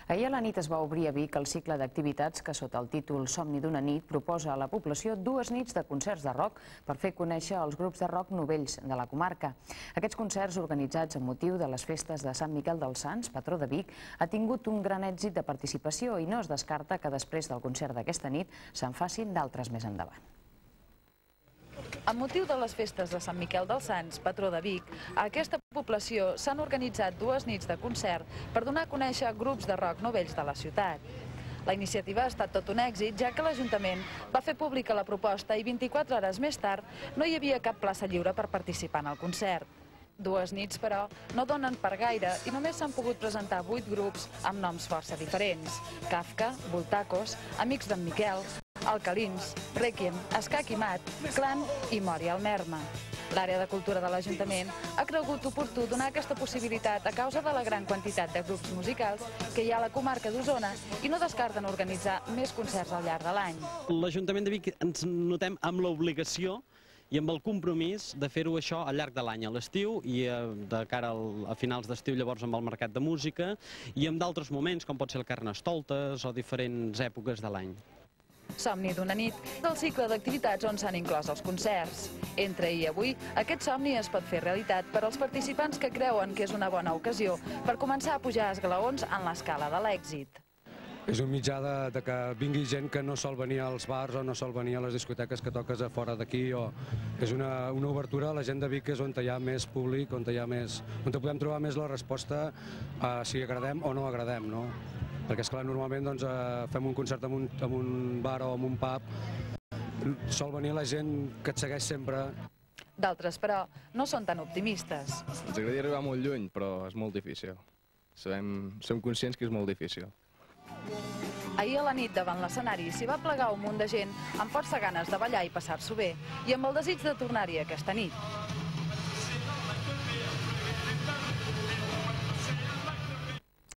Ahir a la nit es va obrir a Vic el cicle d'activitats que sota el títol Somni d'una nit proposa a la població 2 nits de concerts de rock per fer conèixer els grups de rock novells de la comarca. Aquests concerts organitzats amb motiu de les festes de Sant Miquel dels Sants, patró de Vic, ha tingut un gran èxit de participació i no es descarta que després del concert d'aquesta nit se'n facin d'altres més endavant. Amb motiu de les festes de Sant Miquel dels Sants, patró de Vic, a aquesta població s'han organitzat 2 nits de concert per donar a conèixer grups de rock novells de la ciutat. La iniciativa ha estat tot un èxit, ja que l'Ajuntament va fer pública la proposta i 24 hores més tard no hi havia cap plaça lliure per participar en el concert. 2 nits, però, no donen per gaire i només s'han pogut presentar 8 grups amb noms força diferents: Kafka, Voltacos, Amics d'en Miquel, Alcalins, Requiem, Escac i Mat, Clan i Mori al Merma. L'àrea de cultura de l'Ajuntament ha cregut oportú donar aquesta possibilitat a causa de la gran quantitat de grups musicals que hi ha a la comarca d'Osona i no descarten organitzar més concerts al llarg de l'any. L'Ajuntament de Vic ens notem amb l'obligació i amb el compromís de fer-ho això al llarg de l'any, a l'estiu i de cara a finals d'estiu llavors amb el mercat de música i amb d'altres moments com pot ser el Carnestoltes o diferents èpoques de l'any. Somni d'una nit, del cicle d'activitats on s'han inclòs els concerts. Entre ahir i avui, aquest somni es pot fer realitat per als participants que creuen que és una bona ocasió per començar a pujar esglaons en l'escala de l'èxit. És un mitjà de que vingui gent que no sol venir als bars o no sol venir a les discoteques que toques a fora d'aquí. És una obertura a la gent de Vic, que és on hi ha més públic, on podem trobar més la resposta a si agradem o no agradem, no? Perquè, esclar, normalment fem un concert en un bar o en un pub, sol venir la gent que et segueix sempre. D'altres, però, no són tan optimistes. Ens agradaria arribar molt lluny, però és molt difícil. Som conscients que és molt difícil. Ahir a la nit davant l'escenari s'hi va plegar un munt de gent amb força ganes de ballar i passar-s'ho bé i amb el desig de tornar-hi aquesta nit.